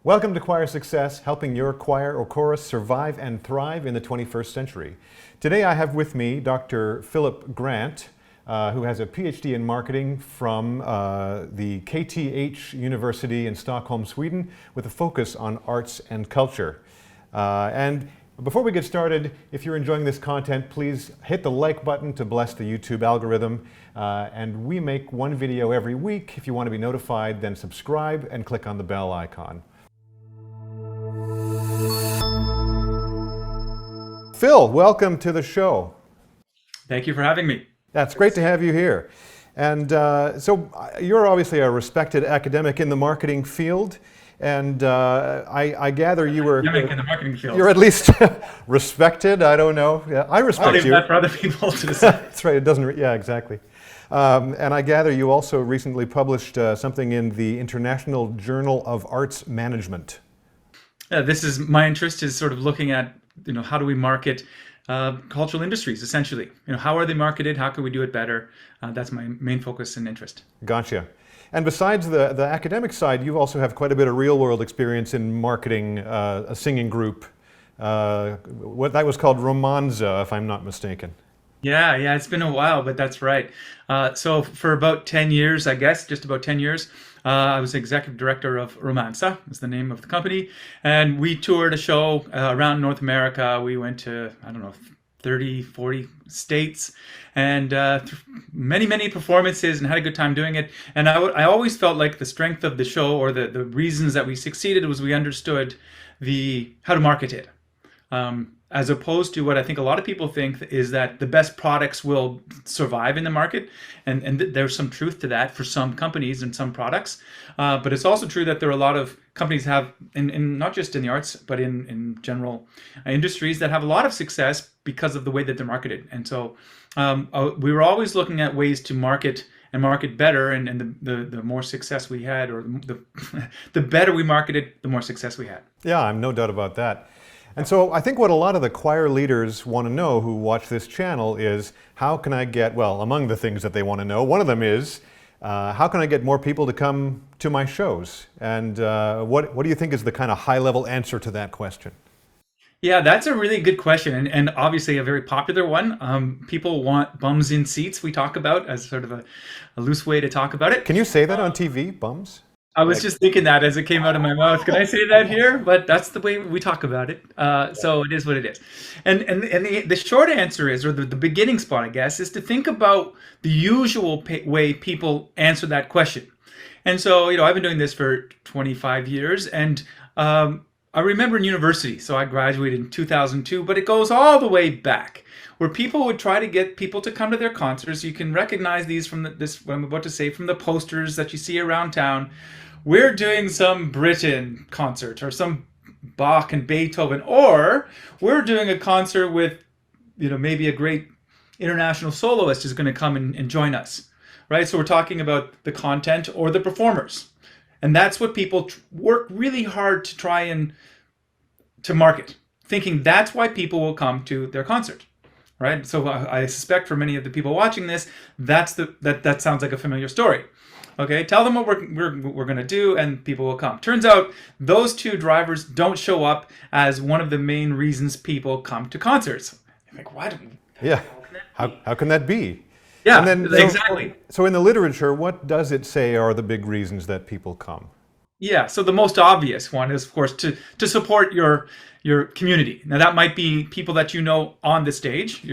Welcome to ChoirSuccess, helping your choir or chorus survive and thrive in the 21st century. Today I have with me Dr. Philip Grant, who has a PhD in marketing from the KTH University in Stockholm, Sweden, with a focus on arts and culture. And before we get started, if you're enjoying this content, please hit the like button to bless the YouTube algorithm. And we make one video every week. If you want to be notified, then subscribe and click on the bell icon. Phil, welcome to the show. Thank you for having me. That's great to have you here. And so you're obviously a respected academic in the marketing field, and I gather you were... Academic in the marketing field. You're at least respected, I don't know. Yeah, I respect I'll leave you. that for other people to decide. That's right, it doesn't, yeah, exactly. And I gather you also recently published something in the International Journal of Arts Management. This is my interest, is sort of looking at, how do we market cultural industries, essentially. How are they marketed? How can we do it better? That's my main focus and interest. Gotcha. And besides the academic side, you also have quite a bit of real-world experience in marketing a singing group. What that was called Romanza, if I'm not mistaken. Yeah, it's been a while, but that's right. So for about 10 years, I guess, just about 10 years, I was executive director of Romanza, is the name of the company. And we toured a show around North America. We went to, 30, 40 states, and many performances, and had a good time doing it. And I always felt like the strength of the show, or the reasons that we succeeded, was we understood how to market it. As opposed to what I think a lot of people think is that the best products will survive in the market. And there's some truth to that for some companies and some products. But it's also true that there are a lot of companies have, in not just in the arts, but in general industries, that have a lot of success because of the way that they're marketed. And so we were always looking at ways to market and market better. And the more success we had, or the better we marketed, the more success we had. Yeah, I'm no doubt about that. And so I think what a lot of the choir leaders want to know who watch this channel is, how can I get, well, among the things that they want to know, one of them is, how can I get more people to come to my shows? And what do you think is the kind of high-level answer to that question? Yeah, that's a really good question, and obviously a very popular one. People want bums in seats, we talk about, as sort of a loose way to talk about it. Can you say that on TV, bums? I was just thinking that as it came out of my mouth. Can I say that here? But that's the way we talk about it. So it is what it is. And the short answer is, or the beginning spot, I guess, is to think about the usual way people answer that question. And so, I've been doing this for 25 years, and I remember in university, so I graduated in 2002, but it goes all the way back, where people would try to get people to come to their concerts. You can recognize these from what I'm about to say, from the posters that you see around town. We're doing some Britten concert, or some Bach and Beethoven, or we're doing a concert with, maybe a great international soloist is going to come and join us, right? So we're talking about the content or the performers. And that's what people work really hard to try and to market, thinking that's why people will come to their concert, right? So I suspect for many of the people watching this, that sounds like a familiar story. Okay, tell them what we're going to do, and people will come. Turns out those two drivers don't show up as one of the main reasons people come to concerts. You're like, what? Yeah, how can that be? Yeah, and then, exactly. So in the literature, what does it say are the big reasons that people come? Yeah, so the most obvious one is, of course, to support your community. Now that might be people that you know on the stage.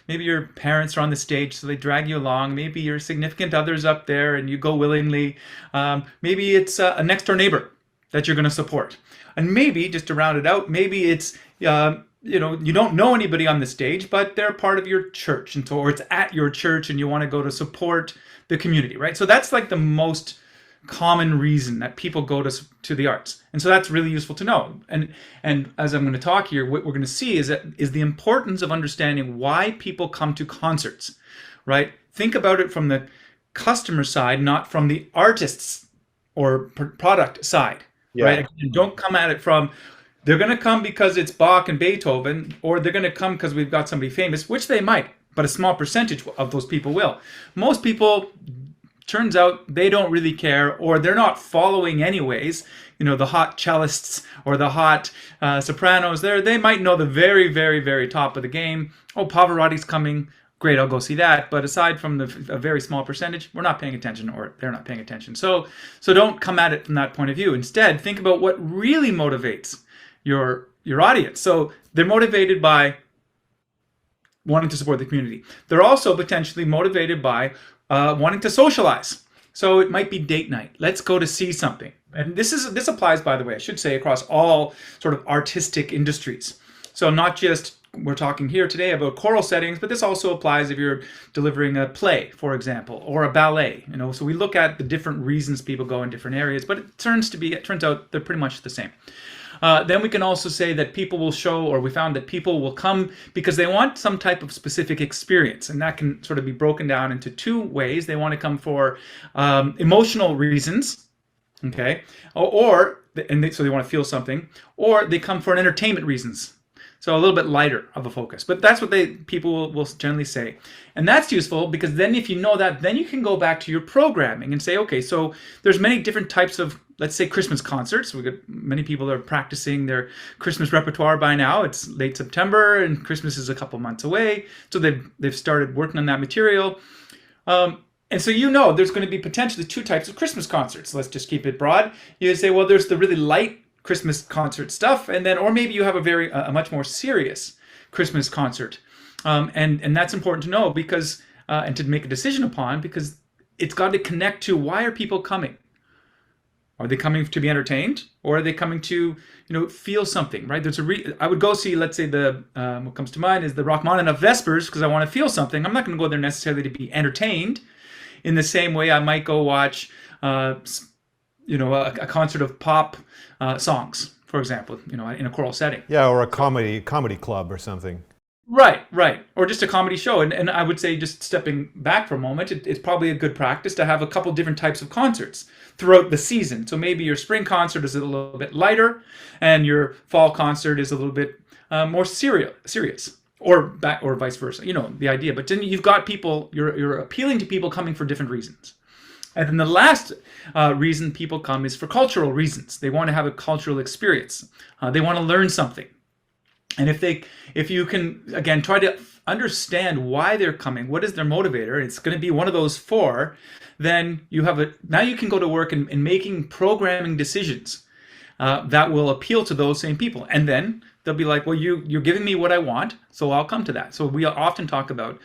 Maybe your parents are on the stage, so they drag you along. Maybe your significant other's up there and you go willingly. Maybe it's a next door neighbor that you're going to support. And maybe, just to round it out, maybe it's you don't know anybody on the stage, but they're part of your church, and so, or it's at your church and you want to go to support the community, right? So that's like the most common reason that people go to the arts. And so that's really useful to know. And as I'm going to talk here, what we're going to see is the importance of understanding why people come to concerts, right? Think about it from the customer side, not from the artist's or product side, right? And don't come at it from, they're going to come because it's Bach and Beethoven, or they're going to come because we've got somebody famous, which they might, but a small percentage of those people will. Most people, turns out, they don't really care, or they're not following anyways, the hot cellists or the hot sopranos, they might know the very, very, very top of the game. Oh, Pavarotti's coming. Great, I'll go see that. But aside from a very small percentage, we're not paying attention, or they're not paying attention. So don't come at it from that point of view. Instead, think about what really motivates your audience. So they're motivated by wanting to support the community. They're also potentially motivated by wanting to socialize. So it might be date night. Let's go to see something. And this applies, by the way, I should say, across all sort of artistic industries. So not just, we're talking here today about choral settings, but this also applies if you're delivering a play, for example, or a ballet. So we look at the different reasons people go in different areas, but it turns out they're pretty much the same. Then we can also say that people will show, or we found that people will come because they want some type of specific experience, and that can sort of be broken down into two ways. They want to come for emotional reasons, okay, so they want to feel something, or they come for entertainment reasons. So a little bit lighter of a focus, but that's what people will generally say. And that's useful because then if you know that, then you can go back to your programming and say, okay, so there's many different types of, let's say, Christmas concerts. We've got many people that are practicing their Christmas repertoire by now. It's late September and Christmas is a couple months away. So they've started working on that material. And so there's going to be potentially two types of Christmas concerts. Let's just keep it broad. You say, well, there's the really light Christmas concert stuff, and then, or maybe you have a much more serious Christmas concert, and that's important to know because and to make a decision upon, because it's got to connect to why are people coming? Are they coming to be entertained, or are they coming to feel something? Right? I would go see, let's say, what comes to mind is the Rachmaninoff Vespers because I want to feel something. I'm not going to go there necessarily to be entertained. In the same way, I might go watch a concert of pop songs, for example, in a choral setting. Yeah, or a comedy club or something. Right. Or just a comedy show. And I would say, just stepping back for a moment, it's probably a good practice to have a couple different types of concerts throughout the season. So maybe your spring concert is a little bit lighter, and your fall concert is a little bit more serious. Or vice versa, the idea. But then you've got people, you're appealing to people coming for different reasons. And then the last reason people come is for cultural reasons. They want to have a cultural experience. They want to learn something. And if you can, again, try to understand why they're coming, what is their motivator, and it's going to be one of those four, then now you can go to work in making programming decisions that will appeal to those same people. And then they'll be like, well, you're giving me what I want, so I'll come to that. So we often talk about,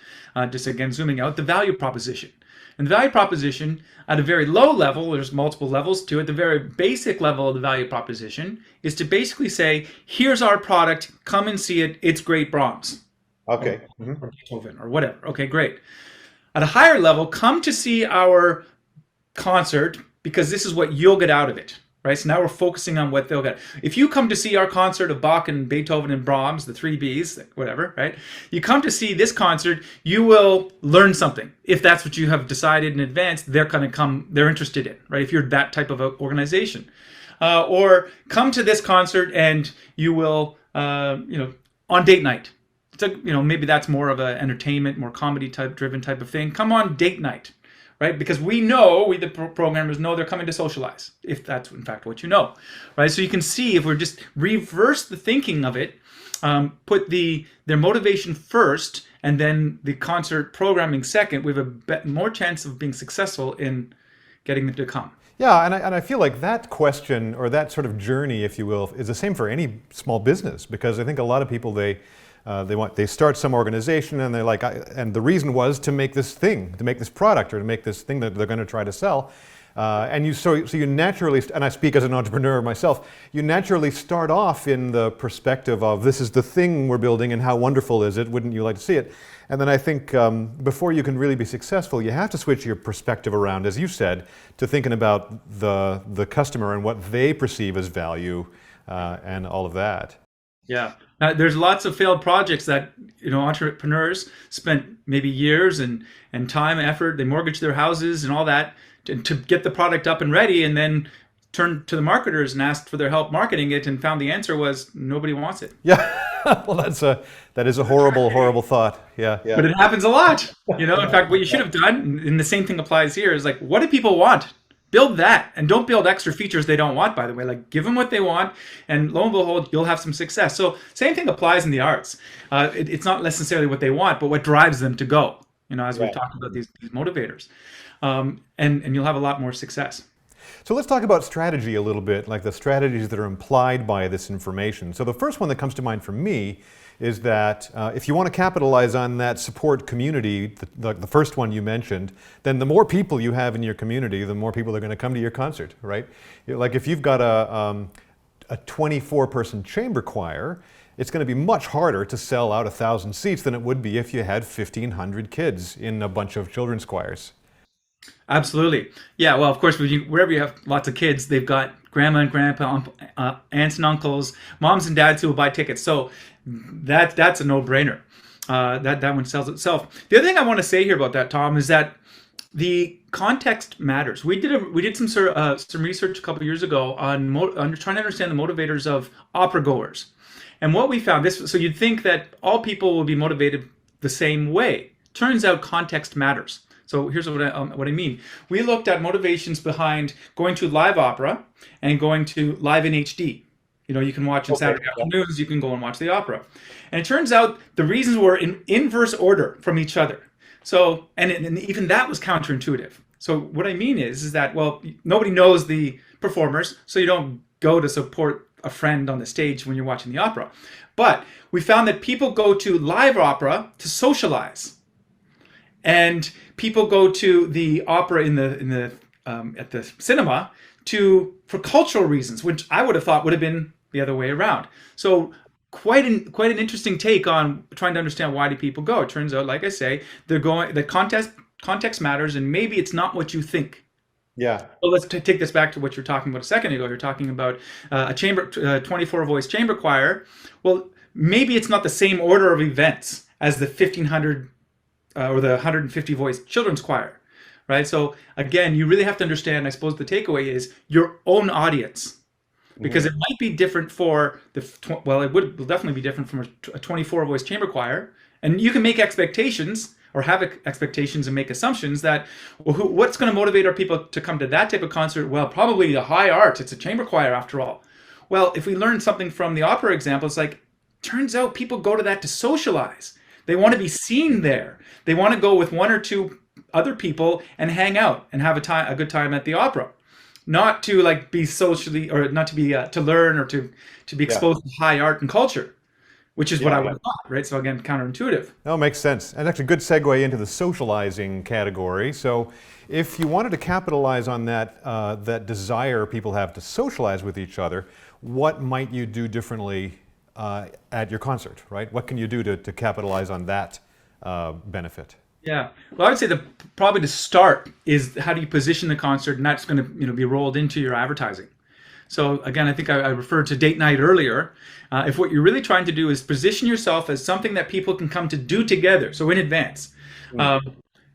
just again, zooming out, the value proposition. And the value proposition at a very low level, there's multiple levels to it, the very basic level of the value proposition is to basically say, here's our product, come and see it, it's great, Brahms. Okay. Or Beethoven, or whatever. Okay, great. At a higher level, come to see our concert because this is what you'll get out of it. Right? So now we're focusing on what they'll get. If you come to see our concert of Bach and Beethoven and Brahms, the three Bs, whatever, right? You come to see this concert, you will learn something. If that's what you have decided in advance, they're going to come, they're interested in, right? If you're that type of organization. Or come to this concert and you will, on date night. It's maybe that's more of an entertainment, more comedy driven type of thing. Come on date night. Right? Because we the programmers know they're coming to socialize, if that's in fact what you know. Right? So you can see if we're just reverse the thinking of it, put their motivation first, and then the concert programming second, we have more chance of being successful in getting them to come. Yeah, and I feel like that question, or that sort of journey, if you will, is the same for any small business, because I think a lot of people, they start some organization and they're like, and the reason was to make this thing, to make this product, or to make this thing that they're going to try to sell. So you naturally, and I speak as an entrepreneur myself, you naturally start off in the perspective of this is the thing we're building and how wonderful is it, wouldn't you like to see it? And then I think before you can really be successful, you have to switch your perspective around, as you said, to thinking about the customer and what they perceive as value and all of that. Yeah. There's lots of failed projects that entrepreneurs spent maybe years and time, effort. They mortgaged their houses and all that to get the product up and ready, and then turned to the marketers and asked for their help marketing it, and found the answer was nobody wants it. Yeah. Well, that is a horrible thought. Yeah. But it happens a lot. In fact, what you should have done, and the same thing applies here, is like, what do people want? Build that, and don't build extra features they don't want, by the way. Like, give them what they want, and lo and behold, you'll have some success. So same thing applies in the arts. It's not necessarily what they want, but what drives them to go, as we've Right. talked about these motivators. And you'll have a lot more success. So let's talk about strategy a little bit, like the strategies that are implied by this information. So the first one that comes to mind for me is that if you want to capitalize on that support community, the first one you mentioned, then the more people you have in your community, the more people are going to come to your concert, right? Like if you've got a 24-person chamber choir, it's going to be much harder to sell out 1,000 seats than it would be if you had 1,500 kids in a bunch of children's choirs. Absolutely. Yeah. Well, of course, wherever you have lots of kids, they've got grandma and grandpa, aunts and uncles, moms and dads who will buy tickets. So that's a no-brainer. That one sells itself. The other thing I want to say here about that, Tom, is that the context matters. We did some research a couple of years ago on trying to understand the motivators of opera goers, and what we found this. So you'd think that all people will be motivated the same way. Turns out context matters. So here's what I mean. We looked at motivations behind going to live opera and going to live in HD. You can watch on Saturday afternoons, you can go and watch the opera. And it turns out the reasons were in inverse order from each other. So, and even that was counterintuitive. So what I mean is that, well, nobody knows the performers, so you don't go to support a friend on the stage when you're watching the opera. But we found that people go to live opera to socialize. And people go to the opera at the cinema for cultural reasons, which I would have thought would have been the other way around. So quite an interesting take on trying to understand why do people go. It turns out, like I say, they're going. The context matters, and maybe it's not what you think. Yeah. So let's take this back to what you're talking about a second ago. You're talking about a 24-voice chamber choir. Well, maybe it's not the same order of events as the 1,500 or the 150-voice children's choir, right? So again, you really have to understand, I suppose the takeaway is your own audience, because it might be different for it will definitely be different from a 24-voice chamber choir. And you can make expectations or have expectations and make assumptions that, well, what's going to motivate our people to come to that type of concert? Well, probably the high art. It's a chamber choir after all. Well, if we learn something from the opera example, it's like, turns out people go to that to socialize. They want to be seen there. They want to go with one or two other people and hang out and have a good time at the opera, not to be socially, or not to be to learn or to be exposed to high art and culture, which is what I would have thought, right? So again, counterintuitive. That makes sense. And that's a good segue into the socializing category. So if you wanted to capitalize on that desire people have to socialize with each other, what might you do differently at your concert, right? What can you do to capitalize on that benefit? Yeah. Well, I would say probably to start is how do you position the concert, and that's going to be rolled into your advertising. So again, I think I referred to date night earlier. If what you're really trying to do is position yourself as something that people can come to do together, so in advance.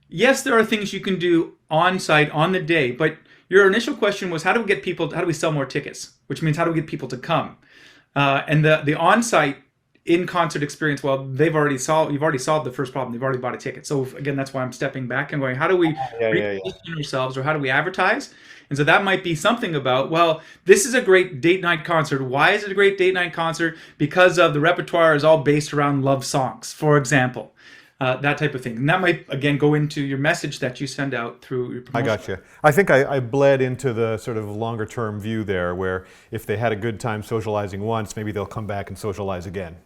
Yes, there are things you can do on site on the day, but your initial question was how do we sell more tickets? Which means how do we get people to come? And the on-site in-concert experience, well, you've already solved the first problem. They've already bought a ticket. So again, that's why I'm stepping back and going, how do we reposition ourselves, or how do we advertise? And so that might be something about, well, this is a great date night concert. Why is it a great date night concert? Because of the repertoire is all based around love songs, for example. That type of thing. And that might, again, go into your message that you send out through your promotion. I got you. I think I bled into the sort of longer term view there, where if they had a good time socializing once, maybe they'll come back and socialize again.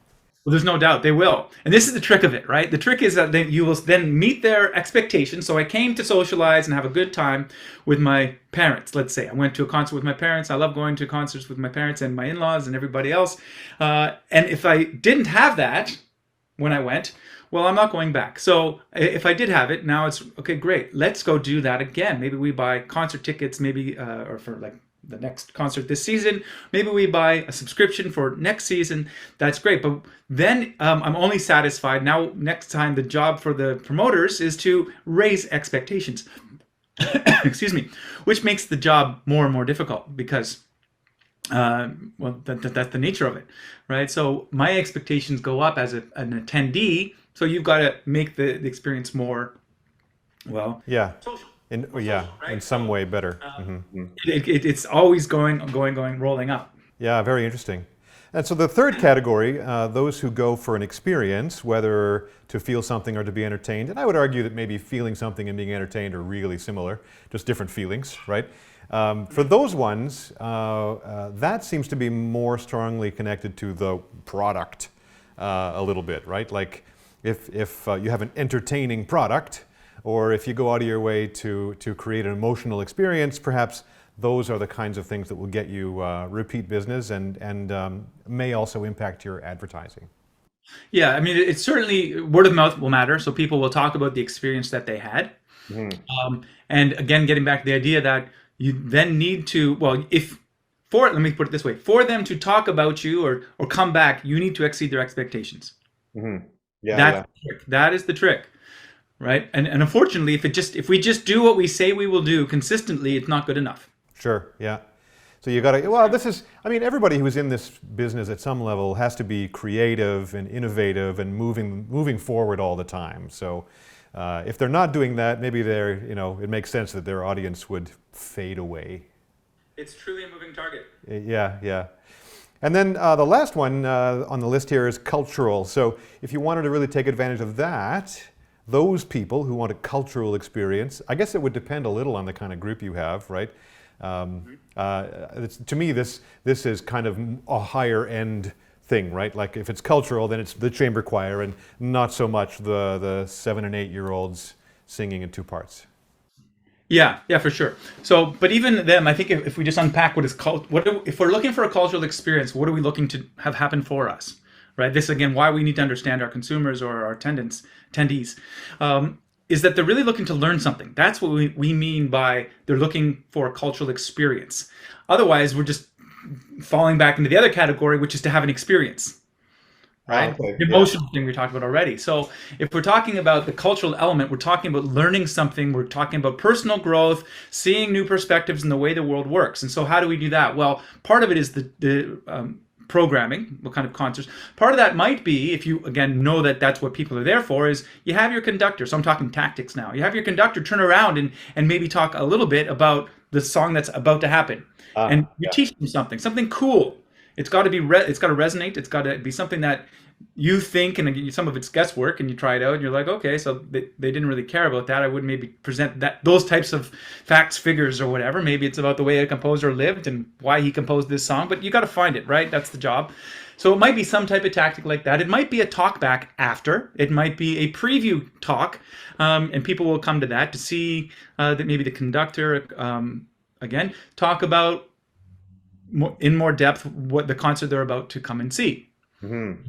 Well, there's no doubt they will. And this is the trick of it, right? The trick is that you will then meet their expectations. So I came to socialize and have a good time with my parents, let's say. I went to a concert with my parents. I love going to concerts with my parents and my in-laws and everybody else. And if I didn't have that when I went, well, I'm not going back. So if I did have it, now it's, okay, great. Let's go do that again. Maybe we buy concert tickets, maybe, or for like the next concert this season. Maybe we buy a subscription for next season. That's great. But then I'm only satisfied. Now, next time, the job for the promoters is to raise expectations. Excuse me. Which makes the job more and more difficult because, well, that's the nature of it, right? So my expectations go up as an attendee. So you've got to make the experience more, well, Yeah. social. Yeah, in right? some way better. It's always rolling up. Yeah, very interesting. And so the third category, those who go for an experience, whether to feel something or to be entertained, and I would argue that maybe feeling something and being entertained are really similar, just different feelings, right? For those ones, that seems to be more strongly connected to the product a little bit, right? Like if you have an entertaining product, or if you go out of your way to create an emotional experience, perhaps those are the kinds of things that will get you repeat business and may also impact your advertising. Yeah, I mean, it's certainly word of mouth will matter. So people will talk about the experience that they had. And again, getting back to the idea that you then need to, well, if for let me put it this way, for them to talk about you or come back, you need to exceed their expectations. Yeah, That's yeah, the trick. That is the trick, right? And unfortunately, if we just do what we say we will do consistently, it's not good enough. sure, yeah. So you got to, well, this is, I mean, everybody who's in this business at some level has to be creative and innovative and moving forward all the time. So if they're not doing that, maybe it makes sense that their audience would fade away. It's truly a moving target. Yeah, yeah. And then the last one on the list here is cultural. So if you wanted to really take advantage of that, those people who want a cultural experience, I guess it would depend a little on the kind of group you have, right? To me, this is kind of a higher end thing, right? Like if it's cultural, then it's the chamber choir and not so much the 7 and 8 year olds singing in 2 parts. Yeah, yeah, for sure. So, but even them, I think if we just unpack what is if we're looking for a cultural experience, what are we looking to have happen for us, right? This again, why we need to understand our consumers or our attendees, is that they're really looking to learn something. That's what we mean by they're looking for a cultural experience. Otherwise, we're just falling back into the other category, which is to have an experience. Right? Okay, The emotional thing we talked about already. So if we're talking about the cultural element, we're talking about learning something, we're talking about personal growth, seeing new perspectives in the way the world works. And so how do we do that? Well, part of it is the programming, what kind of concerts. Part of that might be, if you, again, know that that's what people are there for, is you have your conductor. So I'm talking tactics now. You have your conductor turn around and maybe talk a little bit about the song that's about to happen. And you teach them something cool. It's got to be it's got to resonate. It's got to be something that you think, and some of it's guesswork, and you try it out, and you're like, okay, so they didn't really care about that. I would maybe present those types of facts, figures, or whatever. Maybe it's about the way a composer lived and why he composed this song. But you got to find it, right? That's the job. So it might be some type of tactic like that. It might be a talk back after. It might be a preview talk, and people will come to that to see that maybe the conductor again talk about in more depth what the concert they're about to come and see.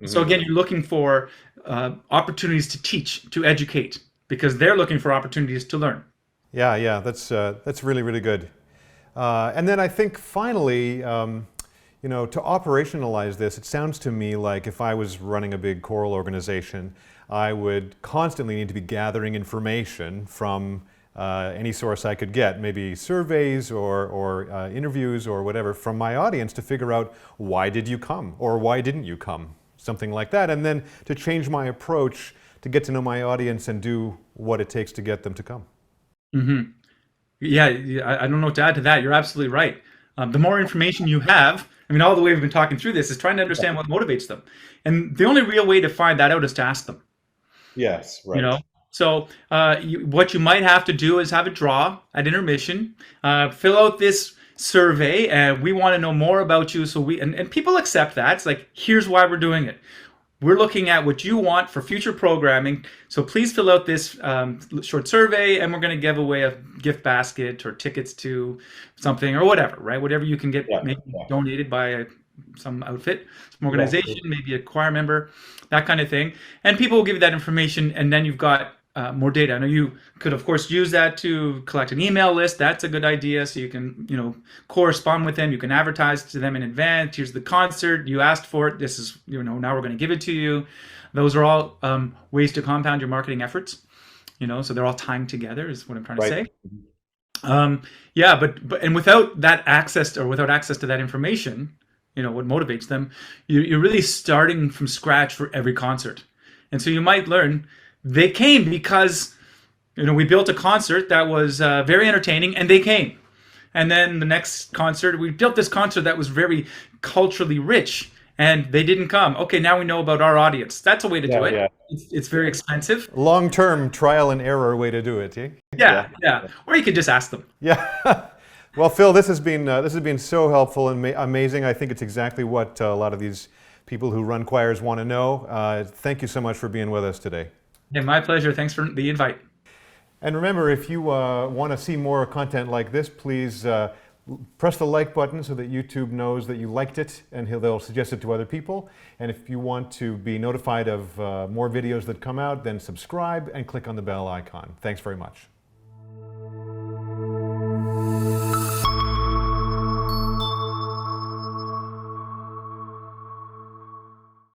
So again, you're looking for opportunities to teach, to educate, because they're looking for opportunities to learn. Yeah, yeah, that's really, really good. And then I think finally, to operationalize this, it sounds to me like if I was running a big choral organization, I would constantly need to be gathering information from any source I could get, maybe surveys or interviews or whatever from my audience to figure out why did you come or why didn't you come, something like that, and then to change my approach to get to know my audience and do what it takes to get them to come. Yeah, I don't know what to add to that. You're absolutely right. The more information you have, I mean, all the way we've been talking through this is trying to understand what motivates them. And the only real way to find that out is to ask them. Yes, right. So what you might have to do is have a draw at intermission, fill out this survey, and we want to know more about you. So and people accept that. It's like, here's why we're doing it. We're looking at what you want for future programming. So please fill out this short survey, and we're going to give away a gift basket or tickets to something or whatever, right? Whatever you can get donated by some outfit, some organization, maybe a choir member, that kind of thing. And people will give you that information, and then you've got more data. I know you could, of course, use that to collect an email list. That's a good idea. So you can, correspond with them. You can advertise to them in advance. Here's the concert. You asked for it. This is, now we're going to give it to you. Those are all ways to compound your marketing efforts. So they're all timed together is what I'm trying to say. But without that access to that information, what motivates them, you're really starting from scratch for every concert. And so you might learn they came because We built a concert that was very entertaining, and they came. And then the next concert, we built this concert that was very culturally rich, and they didn't come. Okay, now we know about our audience. That's a way to do Yeah, it. yeah. It's very expensive. Long-term trial and error way to do it, eh? Yeah, yeah. Or you could just ask them. Yeah. Well, Phil, this has been so helpful and amazing. I think it's exactly what a lot of these people who run choirs want to know. Thank you so much for being with us today. Yeah, my pleasure. Thanks for the invite. And remember, if you want to see more content like this, please press the like button so that YouTube knows that you liked it, and they'll suggest it to other people. And if you want to be notified of more videos that come out, then subscribe and click on the bell icon. Thanks very much.